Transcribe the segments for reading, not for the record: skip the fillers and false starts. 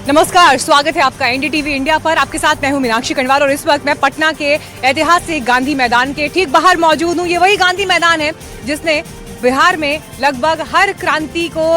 नमस्कार, स्वागत है आपका एनडीटीवी इंडिया पर। आपके साथ मैं हूं मीनाक्षी खंडवार और इस वक्त मैं पटना के ऐतिहासिक गांधी मैदान के ठीक बाहर मौजूद हूं। ये वही गांधी मैदान है जिसने बिहार में लगभग हर क्रांति को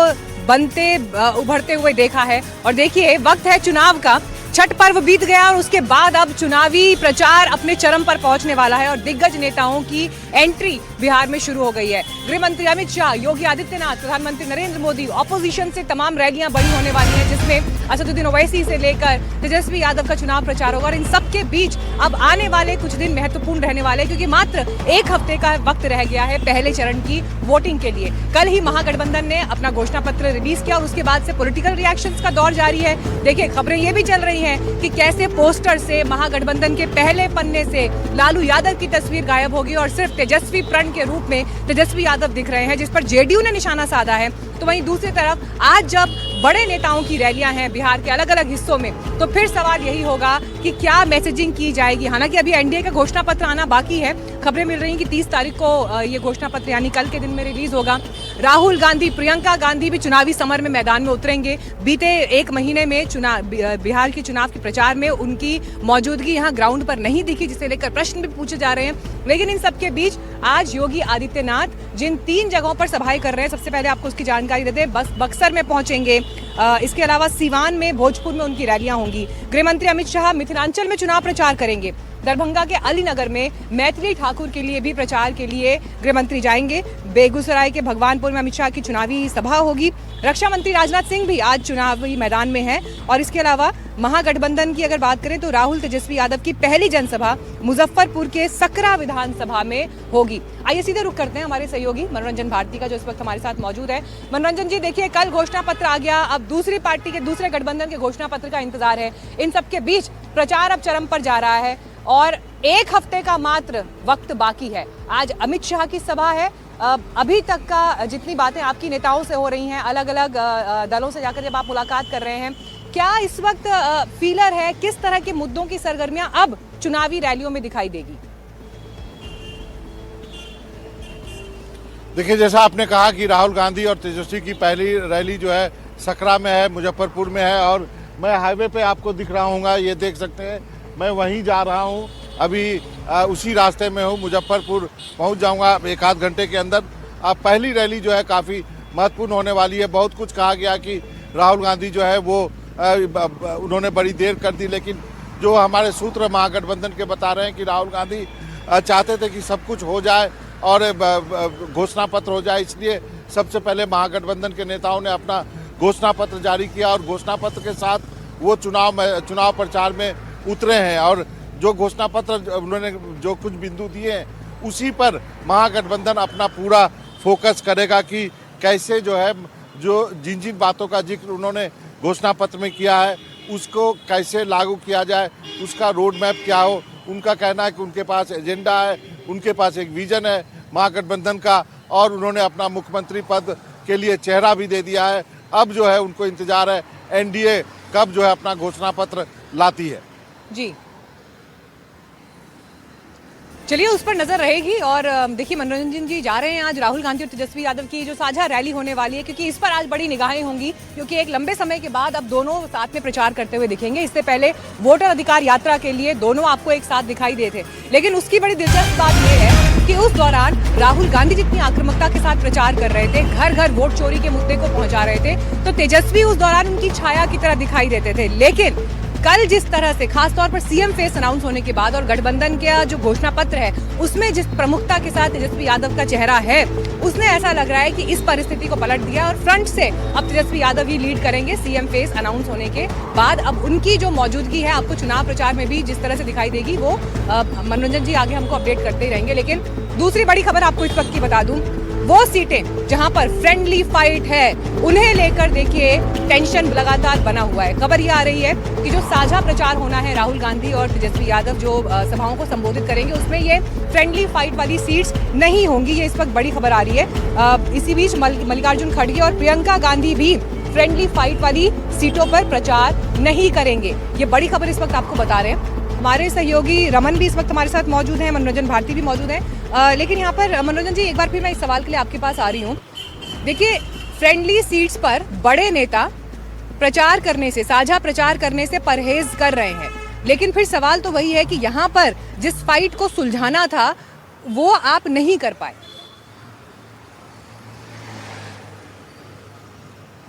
बनते उभरते हुए देखा है। और देखिए, वक्त है चुनाव का। छठ पर्व बीत गया और उसके बाद अब चुनावी प्रचार अपने चरम पर पहुंचने वाला है और दिग्गज नेताओं की एंट्री बिहार में शुरू हो गई है। गृह मंत्री अमित शाह, योगी आदित्यनाथ, प्रधानमंत्री नरेंद्र मोदी, ऑपोजिशन से तमाम रैलियां बड़ी होने वाली हैं, जिसमें असदुद्दीन ओवैसी से लेकर तेजस्वी यादव का चुनाव प्रचार होगा। और इन सबके बीच अब आने वाले कुछ दिन महत्वपूर्ण रहने वाले, क्योंकि मात्र एक हफ्ते का वक्त रह गया है पहले चरण की वोटिंग के लिए। कल ही महागठबंधन ने अपना घोषणा पत्र रिलीज किया और उसके बाद से पॉलिटिकल रिएक्शंस का दौर जारी है। देखिए, खबरें ये भी चल रही हैं कि कैसे पोस्टर से महागठबंधन के पहले पन्ने से लालू यादव की तस्वीर गायब होगी और सिर्फ तेजस्वी प्रण के रूप में तेजस्वी यादव दिख रहे हैं, जिस पर जेडीयू ने निशाना साधा है। तो वहीं दूसरी तरफ आज जब बड़े नेताओं की रैलियां हैं बिहार के अलग अलग हिस्सों में, तो फिर सवाल यही होगा कि क्या मैसेजिंग की जाएगी। हालांकि अभी एनडीए का घोषणा पत्र आना बाकी है। खबरें मिल रही हैं कि 30 तारीख को ये घोषणा पत्र यानी कल के दिन में रिलीज होगा। राहुल गांधी, प्रियंका गांधी भी चुनावी समर में मैदान में उतरेंगे। बीते एक महीने में बिहार के चुनाव के प्रचार में उनकी मौजूदगी यहाँ ग्राउंड पर नहीं दिखी, जिसे लेकर प्रश्न भी पूछे जा रहे हैं। लेकिन इन सबके बीच आज योगी आदित्यनाथ जिन 3 जगहों पर सभाएं कर रहे हैं, सबसे पहले आपको उसकी जानकारी देते हैं। बक्सर में पहुंचेंगे, इसके अलावा सिवान में, भोजपुर में उनकी रैलियां होंगी। गृह मंत्री अमित शाह मिथिलांचल में चुनाव प्रचार करेंगे। दरभंगा के अलीनगर में मैथिली ठाकुर के लिए भी प्रचार के लिए गृह मंत्री जाएंगे। बेगूसराय के भगवानपुर में अमित शाह की चुनावी सभा होगी। रक्षा मंत्री राजनाथ सिंह भी आज चुनावी मैदान में हैं। और इसके अलावा महागठबंधन की अगर बात करें तो राहुल तेजस्वी यादव की पहली जनसभा मुजफ्फरपुर के सकरा विधानसभा में होगी। आइए सीधे रुख करते हैं हमारे सहयोगी मनोरंजन भारती का, जो इस वक्त हमारे साथ मौजूद है। मनोरंजन जी, देखिए, कल घोषणा पत्र आ गया, अब दूसरी पार्टी के दूसरे गठबंधन के घोषणा पत्र का इंतजार है। इन सबके बीच प्रचार अब चरम पर जा रहा है और एक हफ्ते का मात्र वक्त बाकी है। आज अमित शाह की सभा है। अभी तक का जितनी बातें आपकी नेताओं से हो रही हैं, अलग अलग दलों से जाकर जब आप मुलाकात कर रहे हैं, क्या इस वक्त फीलर है, किस तरह के मुद्दों की सरगर्मियां अब चुनावी रैलियों में दिखाई देगी? देखिए, जैसा आपने कहा कि राहुल गांधी और तेजस्वी की पहली रैली जो है सकरा में है, मुजफ्फरपुर में है। और मैं हाईवे पे आपको दिख रहा हूँ, ये देख सकते हैं, मैं वहीं जा रहा हूँ। अभी उसी रास्ते में हूँ, मुजफ्फरपुर पहुँच जाऊँगा एक आध घंटे के अंदर। पहली रैली जो है काफ़ी महत्वपूर्ण होने वाली है। बहुत कुछ कहा गया कि राहुल गांधी जो है वो उन्होंने बड़ी देर कर दी, लेकिन जो हमारे सूत्र महागठबंधन के बता रहे हैं कि राहुल गांधी चाहते थे कि सब कुछ हो जाए और घोषणा पत्र हो जाए, इसलिए सबसे पहले महागठबंधन के नेताओं ने अपना घोषणा पत्र जारी किया और घोषणा पत्र के साथ वो चुनाव प्रचार में उतरे हैं। और जो घोषणा पत्र उन्होंने जो कुछ बिंदु दिए हैं, उसी पर महागठबंधन अपना पूरा फोकस करेगा कि कैसे जो है जो जिन जिन बातों का जिक्र उन्होंने घोषणा पत्र में किया है उसको कैसे लागू किया जाए, उसका रोड मैप क्या हो। उनका कहना है कि उनके पास एजेंडा है, उनके पास एक विजन है महागठबंधन का, और उन्होंने अपना मुख्यमंत्री पद के लिए चेहरा भी दे दिया है। अब जो है उनको इंतजार है एनडीए कब जो है अपना घोषणा पत्र लाती है। जी, चलिए उस पर नजर रहेगी। और देखिए, मनोरंजन जी जा रहे हैं आज राहुल गांधी और तेजस्वी यादव की जो साझा रैली होने वाली है, क्योंकि इस पर आज बड़ी निगाहें होंगी, क्योंकि एक लंबे समय के बाद अब दोनों साथ में प्रचार करते हुए दिखेंगे। इससे पहले वोटर अधिकार यात्रा के लिए दोनों आपको एक साथ दिखाई दे थे, लेकिन उसकी बड़ी दिलचस्प बात यह है कि उस दौरान राहुल गांधी जितनी आक्रामकता के साथ प्रचार कर रहे थे, घर घर वोट चोरी के मुद्दे को पहुंचा रहे थे, तो तेजस्वी उस दौरान उनकी छाया की तरह दिखाई देते थे। लेकिन कल जिस तरह से खासतौर पर सीएम फेस अनाउंस होने के बाद और गठबंधन का जो घोषणा पत्र है उसमें जिस प्रमुखता के साथ तेजस्वी यादव का चेहरा है, उसने ऐसा लग रहा है कि इस परिस्थिति को पलट दिया और फ्रंट से अब तेजस्वी यादव ही लीड करेंगे सीएम फेस अनाउंस होने के बाद। अब उनकी जो मौजूदगी है आपको चुनाव प्रचार में भी जिस तरह से दिखाई देगी, वो मनोरंजन जी आगे हमको अपडेट करते ही रहेंगे। लेकिन दूसरी बड़ी खबर आपको इस वक्त की बता दूं, वो सीटें जहां पर फ्रेंडली फाइट है उन्हें लेकर देखिए टेंशन लगातार बना हुआ है। खबर ये आ रही है कि जो साझा प्रचार होना है राहुल गांधी और तेजस्वी यादव जो सभाओं को संबोधित करेंगे, उसमें ये फ्रेंडली फाइट वाली सीट्स नहीं होंगी। ये इस वक्त बड़ी खबर आ रही है। इसी बीच मल्लिकार्जुन खड़गे और प्रियंका गांधी भी फ्रेंडली फाइट वाली सीटों पर प्रचार नहीं करेंगे। ये बड़ी खबर इस वक्त आपको बता रहे हैं। हमारे सहयोगी रमन भी इस वक्त हमारे साथ मौजूद हैं, मनोरंजन भारती भी मौजूद हैं। लेकिन यहाँ पर मनोरंजन जी, एक बार फिर मैं इस सवाल के लिए आपके पास आ रही हूँ। देखिए, फ्रेंडली सीट्स पर बड़े नेता प्रचार करने से, साझा प्रचार करने से परहेज कर रहे हैं। लेकिन फिर सवाल तो वही है कि यहाँ पर जिस फाइट को सुलझाना था वो आप नहीं कर पाए।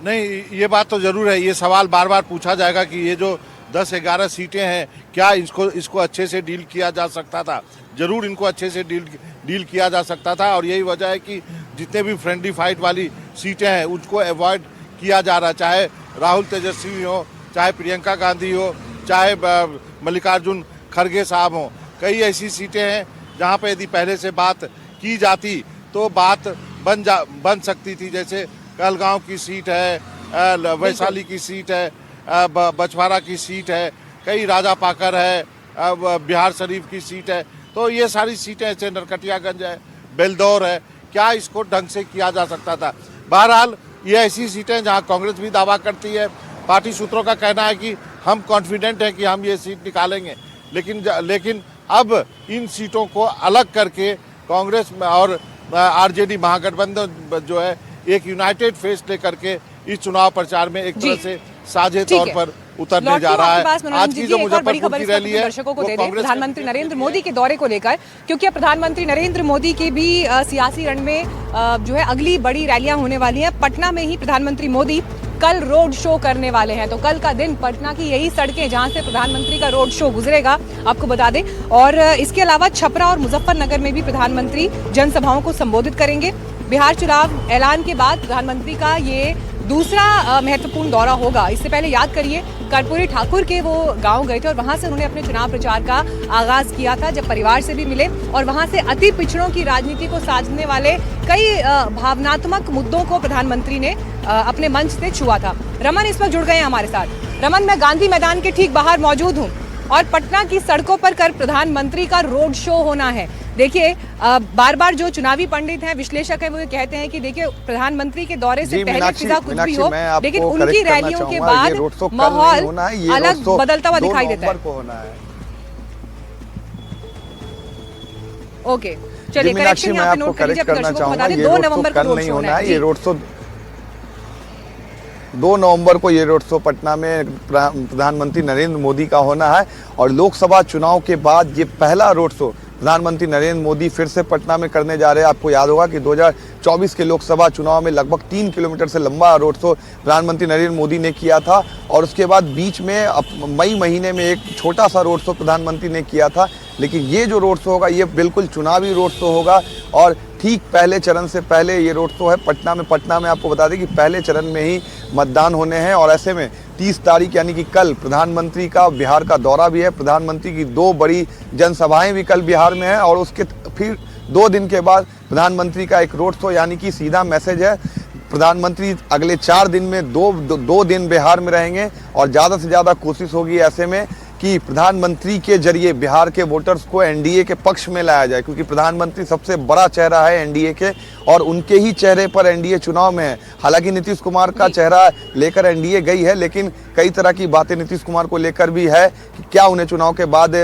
नहीं, ये बात तो जरूर है, ये सवाल बार बार पूछा जाएगा कि ये जो 10-11 सीटें हैं, क्या इसको अच्छे से डील किया जा सकता था। जरूर इनको अच्छे से डील किया जा सकता था, और यही वजह है कि जितने भी फ्रेंडली फाइट वाली सीटें हैं उसको अवॉइड किया जा रहा, चाहे राहुल तेजस्वी हो, चाहे प्रियंका गांधी हो, चाहे मल्लिकार्जुन खड़गे साहब हो। कई ऐसी सीटें हैं जहाँ पे यदि पहले से बात की जाती तो बात बन सकती थी, जैसे कहलगांव की सीट है, वैशाली की सीट है, बछवाड़ा की सीट है, कई राजा पाकर है, बिहार शरीफ की सीट है। तो ये सारी सीटें ऐसे, नरकटियागंज है, बेलदौर है, क्या इसको ढंग से किया जा सकता था। बहरहाल ये ऐसी सीटें जहां कांग्रेस भी दावा करती है, पार्टी सूत्रों का कहना है कि हम कॉन्फिडेंट हैं कि हम ये सीट निकालेंगे, लेकिन अब इन सीटों को अलग करके कांग्रेस और आरजेडी महागठबंधन जो है एक यूनाइटेड फेस लेकर के इस चुनाव प्रचार में एक तरह से साझे तौर पर उतरने जा रहा है। आज की जो मुजफ्फरपुर की रैली है दर्शकों को दे दें प्रधानमंत्री नरेंद्र मोदी के दौरे को लेकर, क्योंकि अब प्रधानमंत्री नरेंद्र मोदी की भी सियासी रण में जो है अगली बड़ी रैलियां होने वाली हैं। पटना में ही प्रधानमंत्री मोदी कल रोड शो करने वाले हैं। तो कल का दिन पटना की यही सड़कें जहां से प्रधानमंत्री का रोड शो गुजरेगा, आपको बता दें। और इसके अलावा छपरा और मुजफ्फरनगर में भी प्रधानमंत्री जनसभाओं को संबोधित करेंगे। बिहार चुनाव ऐलान के बाद प्रधानमंत्री का ये दूसरा महत्वपूर्ण दौरा होगा। इससे पहले याद करिए कर्पूरी ठाकुर के वो गांव गए थे और वहां से उन्होंने अपने चुनाव प्रचार का आगाज किया था, जब परिवार से भी मिले और वहां से अति पिछड़ों की राजनीति को साधने वाले कई भावनात्मक मुद्दों को प्रधानमंत्री ने अपने मंच से छुआ था। रमन इस वक्त जुड़ गए हैं हमारे साथ। रमन, मैं गांधी मैदान के ठीक बाहर मौजूद हूँ और पटना की सड़कों पर कल प्रधानमंत्री का रोड शो होना है। देखिए, बार बार जो चुनावी पंडित हैं, विश्लेषक हैं, वो ये कहते हैं कि देखिए प्रधानमंत्री के दौरे से पहले फिजा कुछ भी हो, लेकिन उनकी रैलियों के बाद माहौल अलग बदलता हुआ दिखाई देता है। ओके, चलिए करेक्शन यहाँ पे नोट करिए, अपने दर्शकों को बता दें 2 नवंबर को रोड शो होना है। ये रोड शो 2 नवंबर को ये रोड शो पटना में प्रधानमंत्री नरेंद्र मोदी का होना है। और लोकसभा चुनाव के बाद ये पहला रोड शो प्रधानमंत्री नरेंद्र मोदी फिर से पटना में करने जा रहे हैं। आपको याद होगा कि 2024 के लोकसभा चुनाव में लगभग 3 किलोमीटर से लंबा रोड शो प्रधानमंत्री नरेंद्र मोदी ने किया था, और उसके बाद बीच में मई महीने में एक छोटा सा रोड शो प्रधानमंत्री ने किया था। लेकिन ये जो रोड शो होगा ये बिल्कुल चुनावी रोड शो होगा, और ठीक पहले चरण से पहले ये रोड शो है पटना में आपको बता दें कि पहले चरण में ही मतदान होने हैं। और ऐसे में 30 तारीख यानी कि कल प्रधानमंत्री का बिहार का दौरा भी है। प्रधानमंत्री की 2 बड़ी जनसभाएं भी कल बिहार में है, और उसके फिर 2 दिन के बाद प्रधानमंत्री का एक रोड शो, यानी कि सीधा मैसेज है प्रधानमंत्री अगले 4 दिन में 2 दिन बिहार में रहेंगे। और ज़्यादा से ज़्यादा कोशिश होगी ऐसे में कि प्रधानमंत्री के जरिए बिहार के वोटर्स को एनडीए के पक्ष में लाया जाए, क्योंकि प्रधानमंत्री सबसे बड़ा चेहरा है एनडीए के, और उनके ही चेहरे पर एनडीए चुनाव में है। हालांकि नीतीश कुमार का चेहरा लेकर एनडीए गई है, लेकिन कई तरह की बातें नीतीश कुमार को लेकर भी है कि क्या उन्हें चुनाव के बाद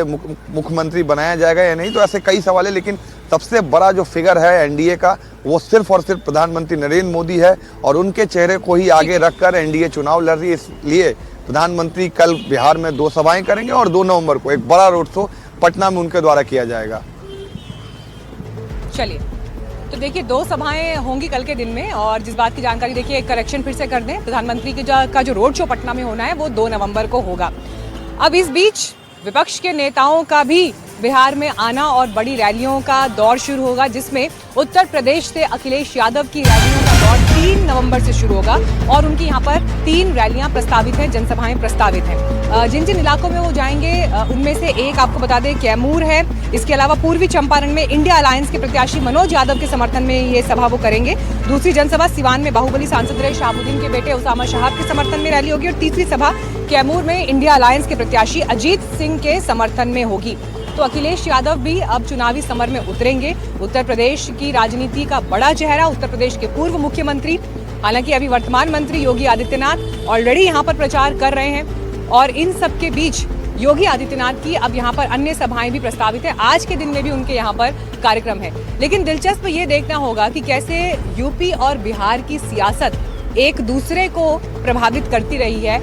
मुख्यमंत्री बनाया जाएगा या नहीं। तो ऐसे कई सवाल है, लेकिन सबसे बड़ा जो फिगर है एनडीए का वो सिर्फ और सिर्फ प्रधानमंत्री नरेंद्र मोदी है, और उनके चेहरे को ही आगे रखकर एनडीए चुनाव लड़ रही है। इसलिए प्रधानमंत्री कल बिहार में 2 सभाएं करेंगे और 2 नवंबर को एक बड़ा रोड शो पटना में उनके द्वारा किया जाएगा। चलिए, तो देखिए 2 सभाएं होंगी कल के दिन में, और जिस बात की जानकारी, देखिए एक करेक्शन फिर से कर दें, प्रधानमंत्री का जो रोड शो पटना में होना है वो 2 नवंबर को होगा। अब इस बीच विपक्ष के नेताओं का भी बिहार में आना और बड़ी रैलियों का दौर शुरू होगा, जिसमें उत्तर प्रदेश से अखिलेश यादव की रैलियों का दौर 3 नवंबर से शुरू होगा, और उनकी यहाँ पर 3 रैलियां प्रस्तावित हैं, जनसभाएं प्रस्तावित हैं। जिन जिन इलाकों में वो जाएंगे उनमें से एक आपको बता दें कैमूर है। इसके अलावा पूर्वी चंपारण में इंडिया अलायंस के प्रत्याशी मनोज यादव के समर्थन में ये सभा वो करेंगे। दूसरी जनसभा सिवान में बाहुबली सांसद रहे शहाबुद्दीन के बेटे उसामा शहाब के समर्थन में रैली होगी, और तीसरी सभा कैमूर में इंडिया अलायंस के प्रत्याशी अजीत सिंह के समर्थन में होगी। तो अखिलेश यादव भी अब चुनावी समर में उतरेंगे। उत्तर प्रदेश की राजनीति का बड़ा चेहरा, उत्तर प्रदेश के पूर्व मुख्यमंत्री, हालांकि अभी वर्तमान मंत्री योगी आदित्यनाथ ऑलरेडी यहां पर प्रचार कर रहे हैं, और इन सब के बीच योगी आदित्यनाथ की अब यहाँ पर अन्य सभाएं भी प्रस्तावित है। आज के दिन में भी उनके यहाँ पर कार्यक्रम है। लेकिन दिलचस्प ये देखना होगा कि कैसे यूपी और बिहार की सियासत एक दूसरे को प्रभावित करती रही है।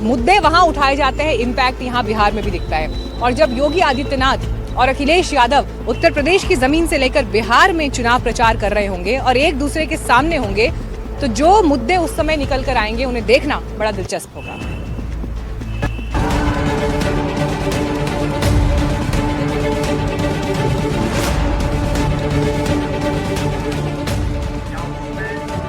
मुद्दे वहां उठाए जाते हैं, इम्पैक्ट यहाँ बिहार में भी दिखता है। और जब योगी आदित्यनाथ और अखिलेश यादव उत्तर प्रदेश की जमीन से लेकर बिहार में चुनाव प्रचार कर रहे होंगे और एक दूसरे के सामने होंगे, तो जो मुद्दे उस समय निकल कर आएंगे उन्हें देखना बड़ा दिलचस्प होगा।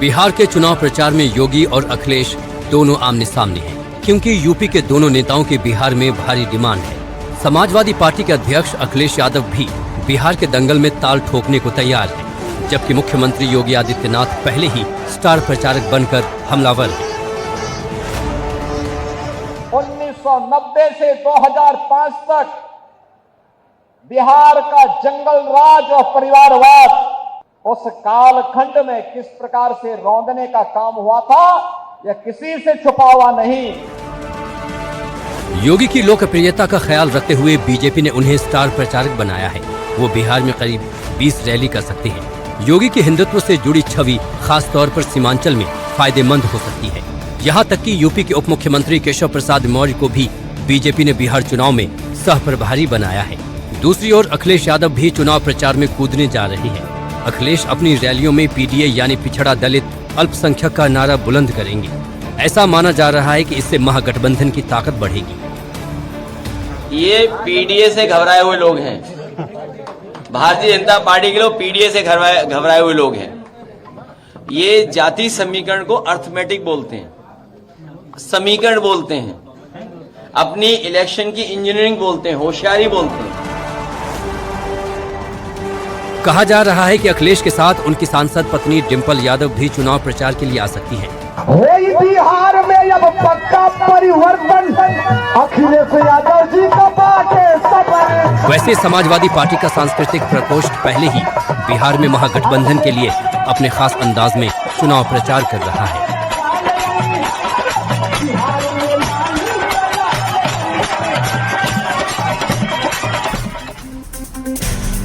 बिहार के चुनाव प्रचार में योगी और अखिलेश दोनों आमने सामने हैं, क्योंकि यूपी के दोनों नेताओं की बिहार में भारी डिमांड है। समाजवादी पार्टी के अध्यक्ष अखिलेश यादव भी बिहार के दंगल में ताल ठोकने को तैयार है, जबकि मुख्यमंत्री योगी आदित्यनाथ पहले ही स्टार प्रचारक बनकर हमलावर हैं। 1990 से 2005 तक बिहार का जंगल राज और परिवारवाद, उस कालखंड में किस प्रकार से रौंदने का काम हुआ था, यह किसी से छुपा हुआ नहीं। योगी की लोकप्रियता का ख्याल रखते हुए बीजेपी ने उन्हें स्टार प्रचारक बनाया है। वो बिहार में करीब 20 रैली कर सकते हैं। योगी के हिंदुत्व से जुड़ी छवि खास तौर पर सीमांचल में फायदेमंद हो सकती है। यहाँ तक कि यूपी के उप मुख्यमंत्री केशव प्रसाद मौर्य को भी बीजेपी ने बिहार चुनाव में सह प्रभारी बनाया है। दूसरी ओर अखिलेश यादव भी चुनाव प्रचार में कूदने जा रहे हैं। अखिलेश अपनी रैलियों में पीडीए यानी पिछड़ा दलित अल्पसंख्यक का नारा बुलंद करेंगे। ऐसा माना जा रहा है कि इससे महागठबंधन की ताकत बढ़ेगी। ये पीडीए से घबराए हुए लोग हैं। भारतीय जनता पार्टी के लोग पीडीए से घबराए हुए लोग हैं। ये जाति समीकरण को अर्थमेटिक बोलते हैं, समीकरण बोलते हैं, अपनी इलेक्शन की इंजीनियरिंग बोलते हैं, होशियारी बोलते हैं। कहा जा रहा है कि अखिलेश के साथ उनकी सांसद पत्नी डिंपल यादव भी चुनाव प्रचार के लिए आ सकती हैं। बिहार में अब पक्का परिवर्तन अखिलेश यादव जी का बाटे। वैसे समाजवादी पार्टी का सांस्कृतिक प्रकोष्ठ पहले ही बिहार में महागठबंधन के लिए अपने खास अंदाज में चुनाव प्रचार कर रहा है।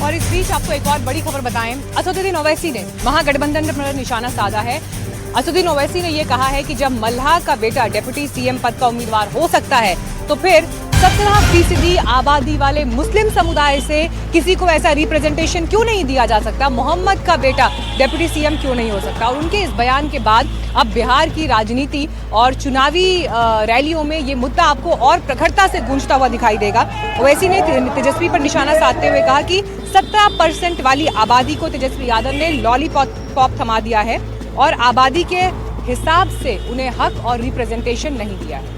और इस बीच आपको एक और बड़ी खबर बताएं, असदुद्दीन ओवैसी ने महागठबंधन पर निशाना साधा है। असदुद्दीन ओवैसी ने यह कहा है कि जब मल्लाह का बेटा डिप्टी सीएम पद का उम्मीदवार हो सकता है, तो फिर 17% आबादी वाले मुस्लिम समुदाय से किसी को ऐसा रिप्रेजेंटेशन क्यों नहीं दिया जा सकता, मोहम्मद का बेटा डिप्टी सीएम क्यों नहीं हो सकता। और उनके इस बयान के बाद अब बिहार की राजनीति और चुनावी रैलियों में ये मुद्दा आपको और प्रखरता से गूंजता हुआ दिखाई देगा। ओवैसी ने तेजस्वी पर निशाना साधते हुए कहा कि 17% वाली आबादी को तेजस्वी यादव ने लॉलीपॉप थमा दिया है और आबादी के हिसाब से उन्हें हक और रिप्रेजेंटेशन नहीं दिया है।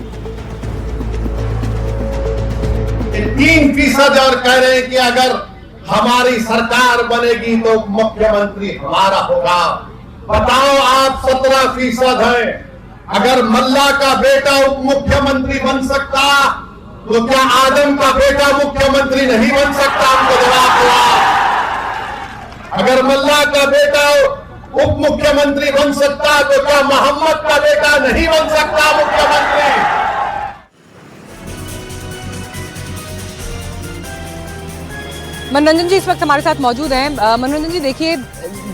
3% और कह रहे हैं कि अगर हमारी सरकार बनेगी तो मुख्यमंत्री हमारा होगा। बताओ, आप 17% हैं। अगर मल्ला का बेटा उप मुख्यमंत्री बन सकता, तो क्या आदम का बेटा मुख्यमंत्री नहीं बन सकता? हमको जवाब दो। अगर मल्ला का बेटा उप मुख्यमंत्री बन सकता, तो क्या मोहम्मद का बेटा नहीं बन सकता मुख्यमंत्री? मनोरंजन जी इस वक्त हमारे साथ मौजूद हैं। मनोरंजन जी, देखिए,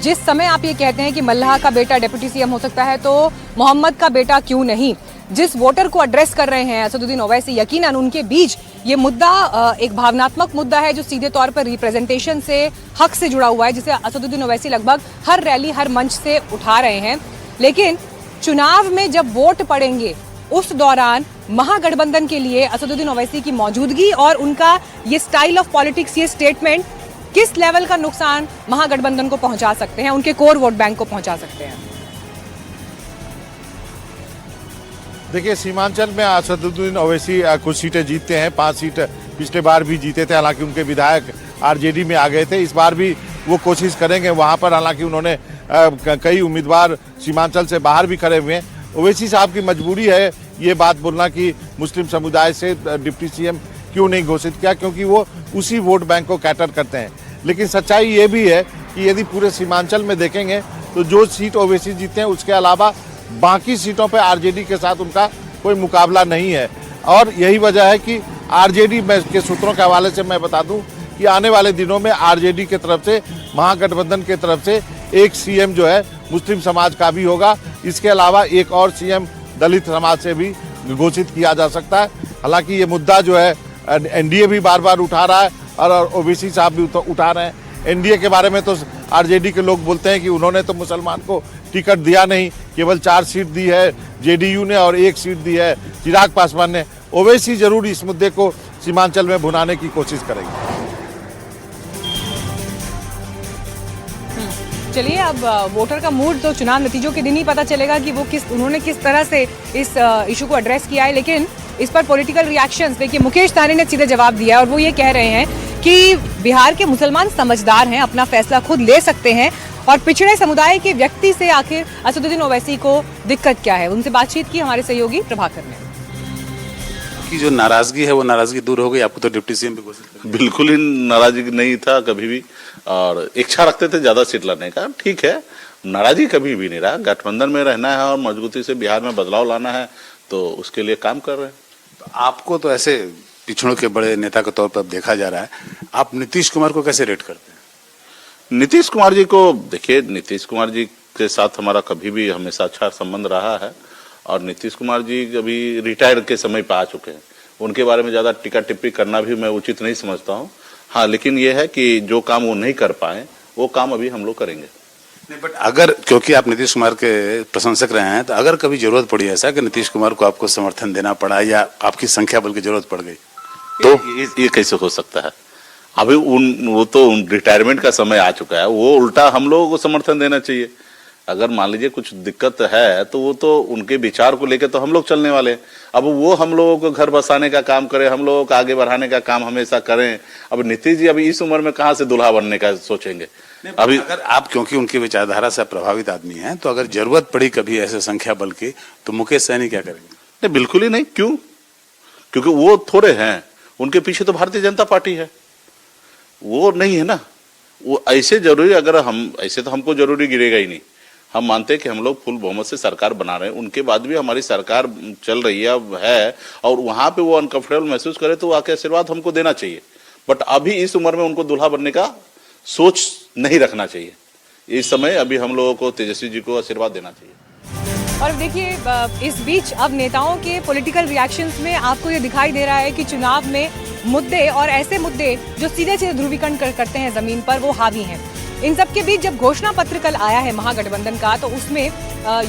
जिस समय आप ये कहते हैं कि मल्लाह का बेटा डिप्टी सीएम हो सकता है, तो मोहम्मद का बेटा क्यों नहीं, जिस वोटर को एड्रेस कर रहे हैं असदुद्दीन ओवैसी, यकीनन उनके बीच ये मुद्दा एक भावनात्मक मुद्दा है जो सीधे तौर पर रिप्रेजेंटेशन से, हक से जुड़ा हुआ है, जिसे असदुद्दीन ओवैसी लगभग हर रैली, हर मंच से उठा रहे हैं। लेकिन चुनाव में जब वोट पड़ेंगे, उस दौरान महागठबंधन के लिए असदुद्दीन ओवैसी की मौजूदगी और उनका ये स्टाइल ऑफ पॉलिटिक्स, ये स्टेटमेंट किस लेवल का नुकसान महागठबंधन को पहुंचा सकते हैं, उनके कोर वोट बैंक को पहुंचा सकते हैं? देखिए, सीमांचल में असदुद्दीन ओवैसी कुछ सीटें जीतते हैं। 5 सीट पिछले बार भी जीते थे, हालांकि उनके विधायक आरजेडी में आ गए थे। इस बार भी वो कोशिश करेंगे वहां पर, हालांकि उन्होंने कई उम्मीदवार सीमांचल से बाहर भी खड़े हुए हैं। ओवैसी साहब की मजबूरी है ये बात बोलना कि मुस्लिम समुदाय से डिप्टी सीएम क्यों नहीं घोषित किया, क्योंकि वो उसी वोट बैंक को कैटर करते हैं। लेकिन सच्चाई ये भी है कि यदि पूरे सीमांचल में देखेंगे तो जो सीट ओवैसी जीते हैं, उसके अलावा बाकी सीटों पर आरजेडी के साथ उनका कोई मुकाबला नहीं है। और यही वजह है कि आरजेडी के सूत्रों के हवाले से मैं बता दूं कि आने वाले दिनों में आरजेडी की तरफ से, महागठबंधन की तरफ से एक सीएम जो है मुस्लिम समाज का भी होगा। इसके अलावा एक और सीएम दलित समाज से भी घोषित किया जा सकता है। हालांकि ये मुद्दा जो है एनडीए भी बार बार उठा रहा है और ओबीसी साहब भी उठा रहे हैं। एनडीए के बारे में तो आरजेडी के लोग बोलते हैं कि उन्होंने तो मुसलमान को टिकट दिया नहीं, केवल 4 सीट दी है जेडीयू ने और 1 सीट दी है चिराग पासवान ने। ओवैसी जरूर इस मुद्दे को सीमांचल में भुनाने की कोशिश करेंगे। चलिए, अब वोटर का मूड तो चुनाव नतीजों के दिन ही पता चलेगा कि वो उन्होंने किस तरह से इस इशू को एड्रेस किया है। लेकिन इस पर पॉलिटिकल रिएक्शंस देखिए, मुकेश सहनी ने सीधे जवाब दिया और वो ये कह रहे हैं कि बिहार के मुसलमान समझदार हैं, अपना फैसला खुद ले सकते हैं और पिछड़े समुदाय के व्यक्ति से आखिर असदुद्दीन ओवैसी को दिक्कत क्या है। उनसे बातचीत की हमारे सहयोगी प्रभाकर ने। की जो नाराजगी है वो नाराजगी दूर हो गई। आपको तो डिप्टी सीएम भी घोषित कर दिया। बिल्कुल ही नाराजगी नहीं था कभी भी, और इच्छा रखते थे ज्यादा सीट लाने का। ठीक है, नाराजगी कभी भी नहीं रहा। गठबंधन में रहना है और मजबूती से बिहार में बदलाव लाना है, तो उसके लिए काम कर रहे हैं। तो आपको तो ऐसे पिछड़ों के बड़े नेता के तौर पर देखा जा रहा है, आप नीतीश कुमार को कैसे रेट करते हैं? नीतीश कुमार जी को देखिए, नीतीश कुमार जी के साथ हमारा कभी भी हमेशा अच्छा संबंध रहा है और नीतीश कुमार जी अभी रिटायर के समय पे आ चुके हैं। उनके बारे में ज्यादा टिक्का टिप्पणी करना भी मैं उचित नहीं समझता हूँ। हाँ, लेकिन ये है कि जो काम वो नहीं कर पाए वो काम अभी हम लोग करेंगे। नहीं, बट अगर, क्योंकि आप नीतीश कुमार के प्रशंसक रहे हैं, तो अगर कभी जरूरत पड़ी ऐसा कि नीतीश कुमार को आपको समर्थन देना पड़ा या आपकी संख्या बल की जरूरत पड़ गई, तो ये कैसे हो सकता है? अभी वो तो रिटायरमेंट का समय आ चुका है, वो उल्टा हम लोगों को समर्थन देना चाहिए। अगर मान लीजिए कुछ दिक्कत है तो वो तो उनके विचार को लेकर तो हम लोग चलने वाले हैं। अब वो हम लोगों को घर बसाने का काम करें, हम लोगों को आगे बढ़ाने का काम हमेशा करें। अब नीतीश जी अभी इस उम्र में कहाँ से दूल्हा बनने का सोचेंगे? अभी अगर आप, क्योंकि उनकी विचारधारा से प्रभावित आदमी हैं, तो अगर जरूरत पड़ी कभी ऐसे संख्या बल की, तो मुकेश सहनी क्या करेंगे? नहीं, बिल्कुल ही नहीं। क्यों? क्योंकि वो थोड़े हैं, उनके पीछे तो भारतीय जनता पार्टी है, वो नहीं है ना। वो ऐसे जरूरी, अगर हम ऐसे तो हमको जरूरी गिरेगा ही नहीं। हम मानते हैं कि हम लोग फुल बहुमत से सरकार बना रहे हैं, उनके बाद भी हमारी सरकार चल रही है और वहां पे वो अनकंफर्टेबल महसूस करे तो आके आशीर्वाद हमको देना चाहिए। बट अभी इस उम्र में उनको दूल्हा बनने का सोच नहीं रखना चाहिए। इस समय अभी हम लोगों को तेजस्वी जी को आशीर्वाद देना चाहिए। और देखिए, इस बीच अब नेताओं के पॉलिटिकल रिएक्शंस में आपको ये दिखाई दे रहा है कि चुनाव में मुद्दे और ऐसे मुद्दे जो सीधे सीधे ध्रुवीकरण करते हैं जमीन पर, वो हावी हैं। इन सब के बीच जब घोषणा पत्र कल आया है महागठबंधन का, तो उसमें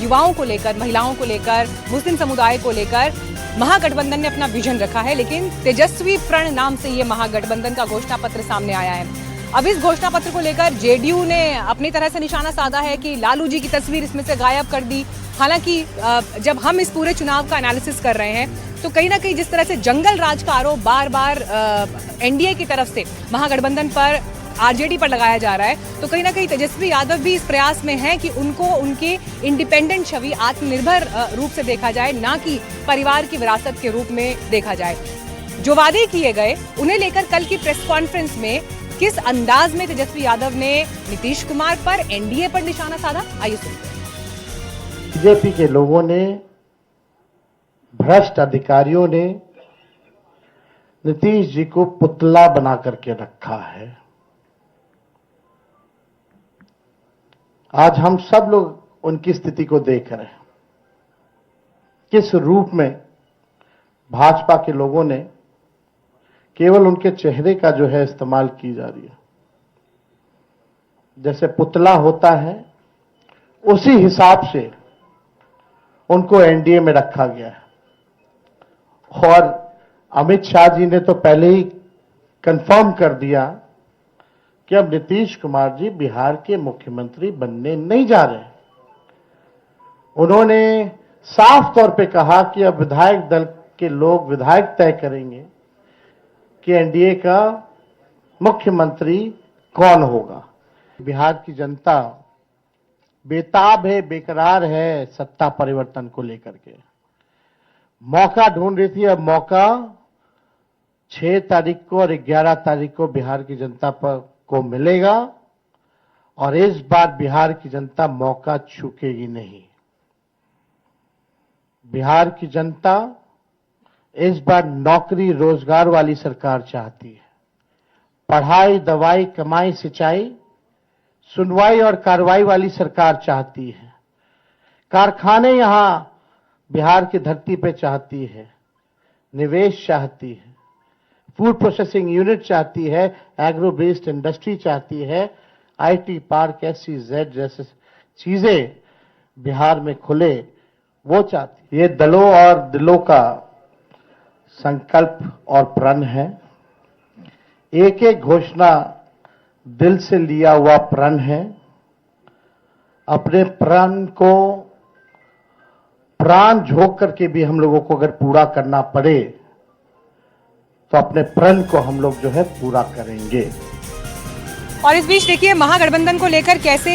युवाओं को लेकर, महिलाओं को लेकर, मुस्लिम समुदाय को लेकर महागठबंधन ने अपना विजन रखा है। लेकिन तेजस्वी प्रण नाम से ये महागठबंधन का घोषणा पत्र सामने आया है। अब इस घोषणा पत्र को लेकर जेडीयू ने अपनी तरह से निशाना साधा है कि लालू जी की तस्वीर इसमें से गायब कर दी। हालांकि जब हम इस पूरे चुनाव का एनालिसिस कर रहे हैं तो कहीं ना कहीं जिस तरह से जंगल राज का आरोप बार बार एनडीए की तरफ से महागठबंधन पर, आरजेडी पर लगाया जा रहा है, तो कहीं ना कहीं तेजस्वी यादव भी इस प्रयास में है कि उनको उनकी इंडिपेंडेंट छवि, आत्मनिर्भर रूप से देखा जाए, ना कि परिवार की विरासत के रूप में देखा जाए। जो वादे किए गए उन्हें लेकर कल की प्रेस कॉन्फ्रेंस में किस अंदाज में तेजस्वी यादव ने नीतीश कुमार पर, एनडीए पर निशाना साधा, आइए सुनते हैं। बीजेपी के लोगों ने, भ्रष्ट अधिकारियों ने नीतीश जी को पुतला बना करके रखा है। आज हम सब लोग उनकी स्थिति को देख रहे हैं, किस रूप में भाजपा के लोगों ने केवल उनके चेहरे का जो है इस्तेमाल की जा रही है। जैसे पुतला होता है उसी हिसाब से उनको एनडीए में रखा गया है। और अमित शाह जी ने तो पहले ही कंफर्म कर दिया कि अब नीतीश कुमार जी बिहार के मुख्यमंत्री बनने नहीं जा रहे। उन्होंने साफ तौर पे कहा कि अब विधायक दल के लोग, विधायक तय करेंगे कि एनडीए का मुख्यमंत्री कौन होगा। बिहार की जनता बेताब है, बेकरार है सत्ता परिवर्तन को लेकर के। मौका ढूंढ रही थी, अब मौका 6 तारीख को और 11 तारीख को बिहार की जनता को मिलेगा और इस बार बिहार की जनता मौका चूकेगी नहीं। बिहार की जनता इस बार नौकरी रोजगार वाली सरकार चाहती है। पढ़ाई, दवाई, कमाई, सिंचाई सुनवाई और कार्रवाई वाली सरकार चाहती है। कारखाने यहां बिहार की धरती पे चाहती है, निवेश चाहती है, फूड प्रोसेसिंग यूनिट चाहती है, एग्रो बेस्ड इंडस्ट्री चाहती है, आईटी पार्क, SEZ जैसे चीजें बिहार में खुले, वो चाहती है। ये दलों और दिलों का संकल्प और प्रण है। एक एक घोषणा दिल से लिया हुआ प्रण है। अपने प्रण को प्राण झोंक करके भी हम लोगों को अगर पूरा करना पड़े तो अपने प्रण को हम लोग जो है पूरा करेंगे। और इस बीच देखिए महागठबंधन को लेकर कैसे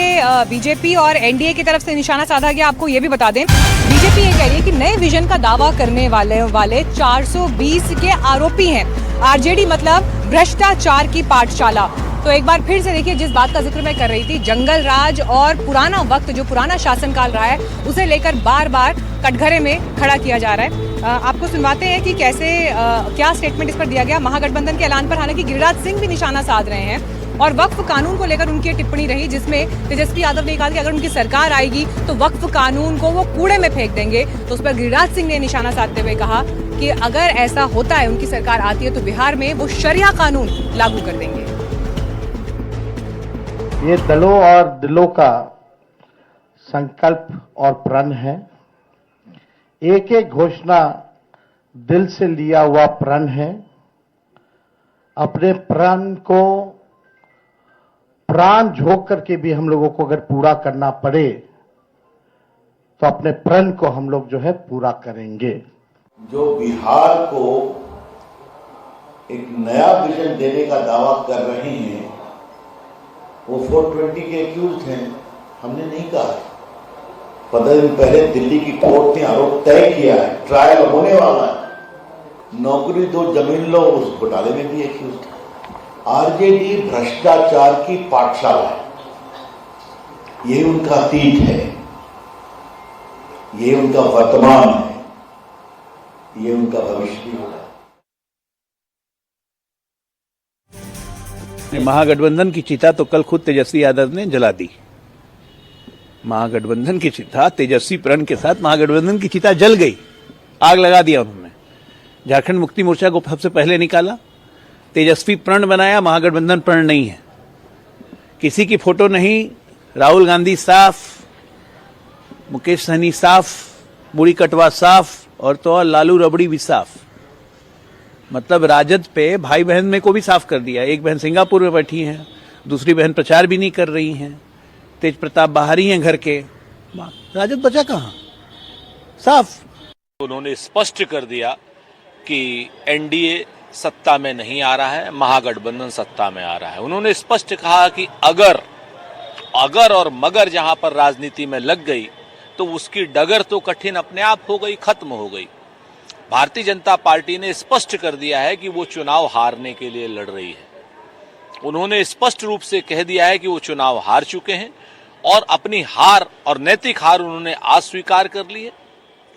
बीजेपी और एनडीए की तरफ से निशाना साधा गया, आपको ये भी बता दें। बीजेपी ये कह रही है कि नए विजन का दावा करने वाले 420 के आरोपी हैं। आरजेडी मतलब भ्रष्टाचार की पाठशाला। तो एक बार फिर से देखिए, जिस बात का जिक्र मैं कर रही थी, जंगल राज और पुराना वक्त, जो पुराना शासनकाल रहा है, उसे लेकर बार बार कटघरे में खड़ा किया जा रहा है। आपको सुनवाते हैं कि कैसे क्या स्टेटमेंट इस पर दिया गया। महागठबंधन के ऐलान पर हालांकि गिरिराज सिंह भी निशाना साध रहे हैं और वक्फ कानून को लेकर उनकी टिप्पणी रही, जिसमें तेजस्वी यादव ने कहा कि अगर उनकी सरकार आएगी तो वक्फ कानून को वो कूड़े में फेंक देंगे। तो उस पर गिरिराज सिंह ने निशाना साधते हुए कहा कि अगर ऐसा होता है, उनकी सरकार आती है, तो बिहार में वो शरिया कानून लागू कर देंगे। ये दलों और दिलों का संकल्प और प्रण है। एक एक घोषणा दिल से लिया हुआ प्रण है। अपने प्रण को प्राण झोंक करके भी हम लोगों को अगर पूरा करना पड़े तो अपने प्रण को हम लोग जो है पूरा करेंगे। जो बिहार को एक नया विजन देने का दावा कर रहे हैं, वो 420 के एक्यूज हैं। हमने नहीं कहा। 15 दिन पहले दिल्ली की कोर्ट ने आरोप तय किया है, ट्रायल होने वाला है। नौकरी दो, जमीन लो, उस घोटाले में भी एक्यूज थे। आरजेडी भ्रष्टाचार की पाठशाला है। ये उनका अतीत है, ये उनका वर्तमान है, ये उनका भविष्य भी होगा। महागठबंधन की चिता तो कल खुद तेजस्वी यादव ने जला दी। महागठबंधन की चिता तेजस्वी प्रण के साथ महागठबंधन की चिता जल गई, आग लगा दिया उन्होंने। झारखंड मुक्ति मोर्चा को सबसे पहले निकाला, तेजस्वी प्रण बनाया, महागठबंधन प्रण नहीं है। किसी की फोटो नहीं, राहुल गांधी साफ, मुकेश सहनी साफ, मुड़ी कटवा साफ, और तो और लालू रबड़ी भी साफ। मतलब राजद पे भाई बहन में को भी साफ कर दिया। एक बहन सिंगापुर में बैठी हैं, दूसरी बहन प्रचार भी नहीं कर रही हैं, तेज प्रताप बाहर ही हैं घर के। राजद बचा कहां? साफ। उन्होंने स्पष्ट कर दिया कि एनडीए सत्ता में नहीं आ रहा है, महागठबंधन सत्ता में आ रहा है। उन्होंने स्पष्ट कहा कि अगर और मगर जहां पर राजनीति में लग गई तो उसकी डगर तो कठिन अपने आप हो गई, खत्म हो गई। भारतीय जनता पार्टी ने स्पष्ट कर दिया है कि वो चुनाव हारने के लिए लड़ रही है। उन्होंने स्पष्ट रूप से कह दिया है कि वो चुनाव हार चुके हैं और अपनी हार और नैतिक हार उन्होंने आज स्वीकार कर ली है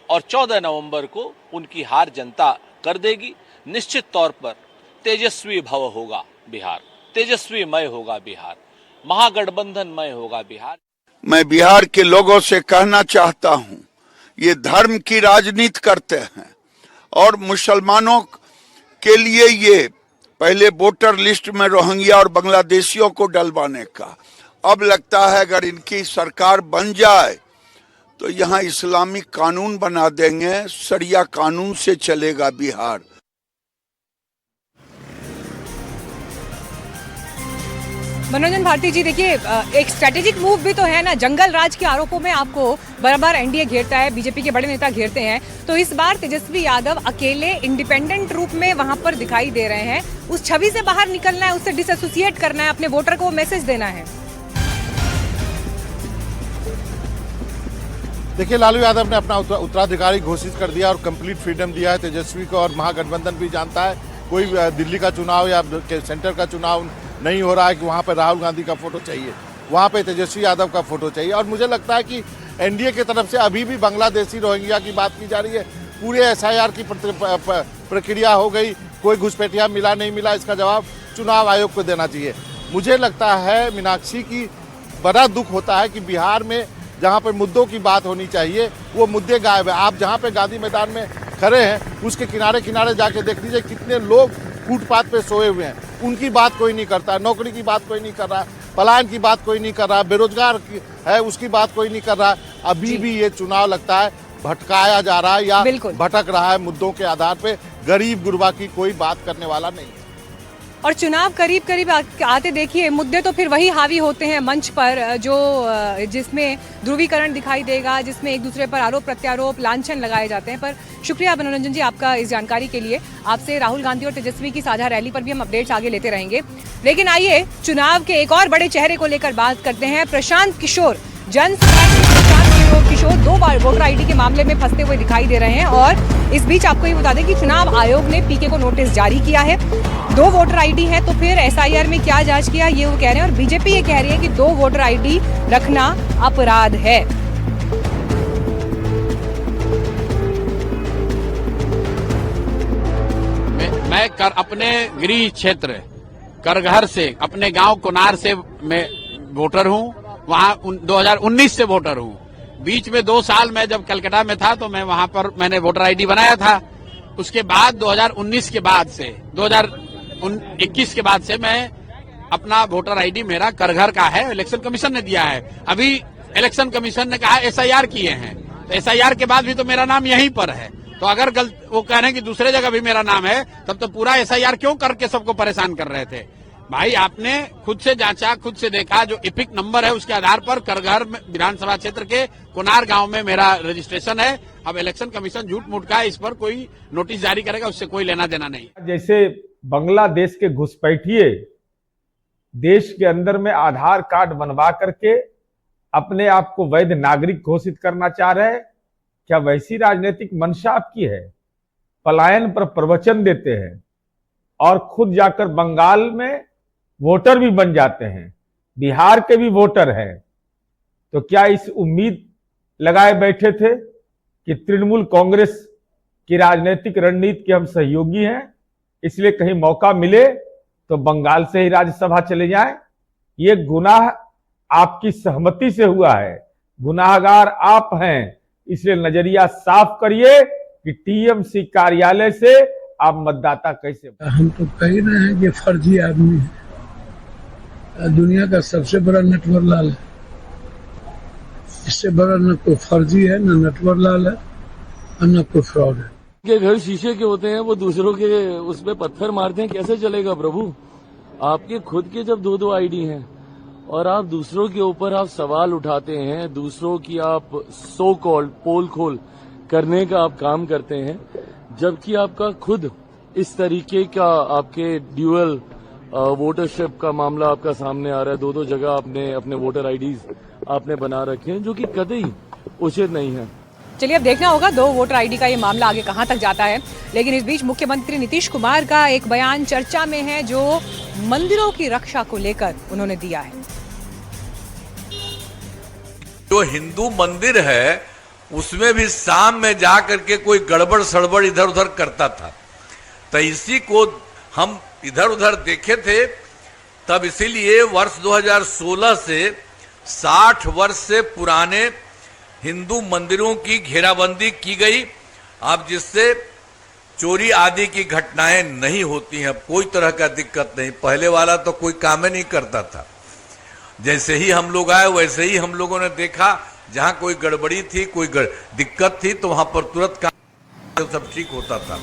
और 14 नवंबर को उनकी हार जनता कर देगी। निश्चित तौर पर तेजस्वी भव होगा बिहार, तेजस्वीमय होगा बिहार, महागठबंधनमय होगा बिहार। मैं बिहार के लोगों से कहना चाहता हूं, ये धर्म की राजनीति करते हैं और मुसलमानों के लिए ये पहले वोटर लिस्ट में रोहिंग्या और बांग्लादेशियों को डलवाने का, अब लगता है अगर इनकी सरकार बन जाए तो यहाँ इस्लामिक कानून बना देंगे, शरिया कानून से चलेगा बिहार। मनोरंजन भारती जी, देखिए एक स्ट्रेटेजिक मूव भी तो है ना। जंगल राज के आरोपों में आपको बार-बार एनडीए घेरता है, बीजेपी के बड़े नेता घेरते हैं, तो इस बार तेजस्वी यादव अकेले इंडिपेंडेंट रूप में वहां पर दिखाई दे रहे हैं। उस छवि से बाहर निकलना है, उससे डिसएसोसिएट करना है, अपने वोटर को मैसेज देना है। देखिए, लालू यादव ने अपना उत्तराधिकारी घोषित कर दिया और कंप्लीट फ्रीडम दिया है तेजस्वी को, और महागठबंधन भी जानता है कोई दिल्ली का चुनाव या सेंटर का चुनाव नहीं हो रहा है कि वहाँ पर राहुल गांधी का फोटो चाहिए, वहाँ पे तेजस्वी यादव का फोटो चाहिए। और मुझे लगता है कि एनडीए की तरफ से अभी भी बांग्लादेशी रोहिंग्या की बात की जा रही है। पूरे एसआईआर की प्रक्रिया हो गई, कोई घुसपैठिया मिला नहीं मिला, इसका जवाब चुनाव आयोग को देना चाहिए। मुझे लगता है मीनाक्षी की बड़ा दुख होता है कि बिहार में जहाँ पे मुद्दों की बात होनी चाहिए वो मुद्दे गायब है। आप जहाँ पे गांधी मैदान में खड़े हैं उसके किनारे किनारे जाके देख लीजिए कितने लोग फुटपाथ पे सोए हुए हैं, उनकी बात कोई नहीं करता, नौकरी की बात कोई नहीं कर रहा, पलायन की बात कोई नहीं कर रहा, बेरोजगार है उसकी बात कोई नहीं कर रहा। अभी भी ये चुनाव लगता है भटकाया जा रहा है या भटक रहा है मुद्दों के आधार पे, गरीब गुरबा की कोई बात करने वाला नहीं है। और चुनाव करीब करीब आते देखिए मुद्दे तो फिर वही हावी होते हैं मंच पर, जो जिसमें ध्रुवीकरण दिखाई देगा, जिसमें एक दूसरे पर आरोप प्रत्यारोप लांछन लगाए जाते हैं। पर शुक्रिया मनोरंजन जी आपका इस जानकारी के लिए। आपसे राहुल गांधी और तेजस्वी की साझा रैली पर भी हम अपडेट्स आगे लेते रहेंगे। लेकिन आइए चुनाव के एक और बड़े चेहरे को लेकर बात करते हैं। प्रशांत किशोर, प्रशांत किशोर 2 बार वोटर आईडी के मामले में फंसते हुए दिखाई दे रहे हैं। और इस बीच आपको ये बता दें कि चुनाव आयोग ने पीके को नोटिस जारी किया है। 2 वोटर आईडी है तो फिर एसआईआर में क्या जांच किया ये वो कह रहे हैं, और बीजेपी ये कह रही है कि 2 वोटर आईडी रखना अपराध है। मैं अपने गृह क्षेत्र करघर से, अपने गांव कोनार से मैं वोटर हूं, वहां 2019 से वोटर हूं। बीच में 2 साल मैं जब कलकत्ता में था तो मैं वहां पर मैंने वोटर आईडी बनाया था। उसके बाद 2019 के बाद से 2021 के बाद से मैं अपना वोटर आईडी मेरा करघर का है, इलेक्शन कमीशन ने दिया है। अभी इलेक्शन कमीशन ने कहा एसआईआर किए हैं, तो एसआईआर के बाद भी तो मेरा नाम यहीं पर है। तो अगर वो कह रहे हैं कि दूसरे जगह भी मेरा नाम है, तब तो पूरा एसआईआर क्यों करके सबको परेशान कर रहे थे? भाई आपने खुद से जांचा, खुद से देखा, जो इपिक नंबर है उसके आधार पर करघर विधानसभा क्षेत्र के कोनार गांव में मेरा रजिस्ट्रेशन है। अब इलेक्शन कमीशन झूठ मूठ का इस पर कोई नोटिस जारी करेगा, उससे कोई लेना देना नहीं। जैसे बांग्लादेश के घुसपैठिए देश के अंदर में आधार कार्ड बनवा करके अपने आप को वैध नागरिक घोषित करना चाह रहे हैं, क्या वैसी राजनीतिक मंशा आपकी है? पलायन पर प्रवचन देते हैं और खुद जाकर बंगाल में वोटर भी बन जाते हैं, बिहार के भी वोटर हैं। तो क्या इस उम्मीद लगाए बैठे थे कि तृणमूल कांग्रेस की राजनीतिक रणनीति के हम सहयोगी हैं, इसलिए कहीं मौका मिले तो बंगाल से ही राज्यसभा चले जाएं? ये गुनाह आपकी सहमति से हुआ है, गुनाहगार आप हैं। इसलिए नजरिया साफ करिए कि टीएमसी कार्यालय से आप मतदाता कैसे? हम तो कह रहे हैं कि फर्जी आदमी है, दुनिया का सबसे बड़ा नटवर लाल है। इससे बड़ा न कोई फर्जी है, न नटवर लाल है, और न कोई फ्रॉड है। के घर शीशे के होते हैं, वो दूसरों के उसमें पत्थर मारते हैं, कैसे चलेगा प्रभु? आपके खुद के जब 2-2 आईडी हैं और आप दूसरों के ऊपर आप सवाल उठाते हैं, दूसरों की आप सो कॉल्ड पोल खोल करने का आप काम करते हैं, जबकि आपका खुद इस तरीके का आपके ड्यूअल वोटरशिप का मामला आपका सामने आ रहा है। 2-2 जगह आपने अपने वोटर आईडीज आपने बना रखे हैं, जो कि कतई उचित नहीं है। चलिए अब देखना होगा 2 वोटर आईडी का ये मामला आगे कहां तक जाता है। लेकिन इस बीच मुख्यमंत्री नीतीश कुमार का एक बयान चर्चा में है, जो मंदिरों की रक्षा को लेकर उन्होंने दिया है। जो हिंदू मंदिर है उसमें भी शाम में जा करके कोई गड़बड़ सड़बड़ इधर उधर करता था, तो इसी को हम इधर उधर देखे थे। तब इसीलिए वर्ष 2016 से 60 वर्ष से पुराने हिंदू मंदिरों की घेराबंदी की गई, अब जिससे चोरी आदि की घटनाएं नहीं होती हैं, कोई तरह का दिक्कत नहीं। पहले वाला तो कोई काम ही नहीं करता था। जैसे ही हम लोग आए वैसे ही हम लोगों ने देखा, जहां कोई गड़बड़ी थी, कोई दिक्कत थी, तो वहां पर तुरंत काम सब ठीक होता था।